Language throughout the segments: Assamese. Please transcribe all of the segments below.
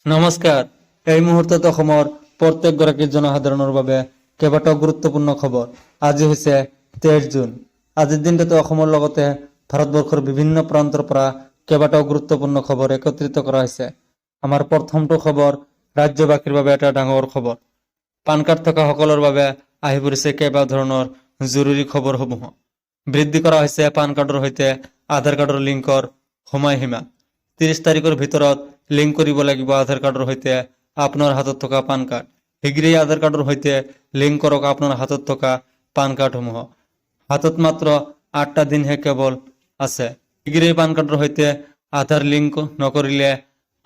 নমস্কাৰ। এই মুহূৰ্তত অসমৰ প্ৰত্যেকগৰাকী জনসাধাৰণৰ বাবে কেইবাটাও গুৰুত্বপূৰ্ণ খবৰ। আজি হৈছে 23 জুন। আজিৰ দিনটোতে অসমৰ লগতে ভাৰতবৰ্ষৰ বিভিন্ন প্ৰান্তৰ পৰা কেইবাটাও গুৰুত্বপূৰ্ণ খবৰ একত্ৰিত কৰা হৈছে। আমাৰ প্ৰথমটো খবৰ ৰাজ্যবাসীৰ বাবে এটা ডাঙৰ খবৰ। পান কাৰ্ড থকা সকলৰ বাবে আহি পৰিছে কেইবা ধৰণৰ জৰুৰী খবৰসমূহ। বৃদ্ধি কৰা হৈছে পান কাৰ্ডৰ সৈতে আধাৰ কাৰ্ডৰ লিংকৰ সময়সীমা। 30 তাৰিখৰ ভিতৰত লিংক কৰিব লাগিব আধাৰ কাৰ্ডৰ সৈতে আপোনাৰ হাতত থকা পান কাৰ্ড। শীঘ্ৰেই আধাৰ কাৰ্ডৰ সৈতে লিংক কৰক আপোনাৰ হাতত থকা পান কাৰ্ডসমূহ। হাতত মাত্ৰ 8টা দিনহে কেৱল আছে। শীঘ্ৰেই পান কাৰ্ডৰ সৈতে আধাৰ লিংক নকৰিলে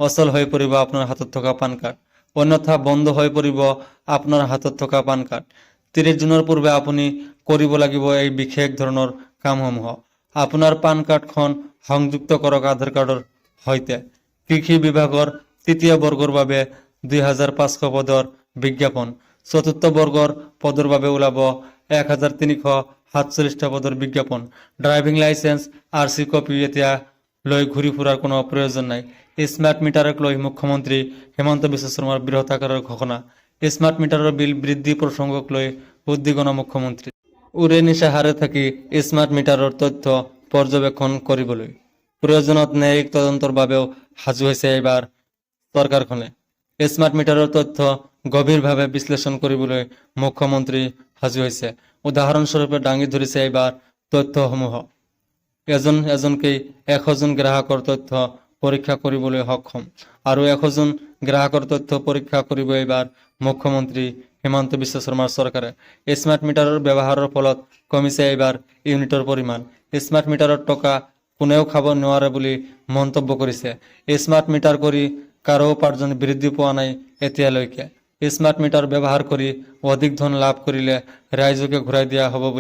অচল হৈ পৰিব আপোনাৰ হাতত থকা পান কাৰ্ড, অন্যথা বন্ধ হৈ পৰিব আপোনাৰ হাতত থকা পান কাৰ্ড। 30 জুনৰ পূৰ্বে আপুনি কৰিব লাগিব এই বিশেষ ধৰণৰ কামসমূহ। আপোনাৰ পান কাৰ্ডখন সংযুক্ত কৰক আধাৰ কাৰ্ডৰ সৈতে। কৃষি বিভাগৰ 3য় বৰ্গৰ বাবে 2500 পদৰ বিজ্ঞাপন। 4ৰ্থ বৰ্গৰ পদৰ বাবে ওলাব 1347টা পদৰ বিজ্ঞাপন। ড্ৰাইভিং লাইসেন্স RC কপি এতিয়া লৈ ঘূৰি ফুৰাৰ কোনো প্ৰয়োজন নাই। স্মাৰ্ট মিটাৰক লৈ মুখ্যমন্ত্ৰী হিমন্ত বিশ্ব শৰ্মাৰ বৃহৎ আকাৰৰ ঘোষণা। স্মাৰ্ট মিটাৰৰ বিল বৃদ্ধি প্ৰসংগক লৈ উদ্বিগ্ন মুখ্যমন্ত্ৰী। উৰে নিশা হাৰে থাকি স্মাৰ্ট মিটাৰৰ তথ্য পৰ্যবেক্ষণ কৰিবলৈ প্ৰয়োজনত ন্যায়িক তদন্তৰ বাবেও সাজু হৈছে এইবাৰ চৰকাৰখনে। স্মাৰ্ট মিটাৰৰ তথ্য গভীৰভাৱে বিশ্লেষণ কৰিবলৈ মুখ্যমন্ত্ৰী সাজু হৈছে। উদাহৰণস্বৰূপে দাঙি ধৰিছে এইবাৰ তথ্যসমূহ। এজনকেই 100 জন গ্ৰাহকৰ তথ্য পৰীক্ষা কৰিবলৈ সক্ষম আৰু 100 জন গ্ৰাহকৰ তথ্য পৰীক্ষা কৰিব এইবাৰ মুখ্যমন্ত্ৰী হিমন্ত বিশ্ব শৰ্মাৰ চৰকাৰে। স্মাৰ্ট মিটাৰৰ ব্যৱহাৰৰ ফলত কমিছে এইবাৰ ইউনিটৰ পৰিমাণ। স্মাৰ্ট মিটাৰৰ টকা কোনেও খাব নোৱাৰে বুলি মন্তব্য কৰিছে। স্মাৰ্ট মিটাৰ কৰি কাৰো উপাৰ্জন বৃদ্ধি পোৱা নাই এতিয়ালৈকে। স্মাৰ্ট মিটাৰ ব্যৱহাৰ কৰি অধিক ধন লাভ কৰিলে ৰাইজকে ঘূৰাই দিয়া হ'ব বুলি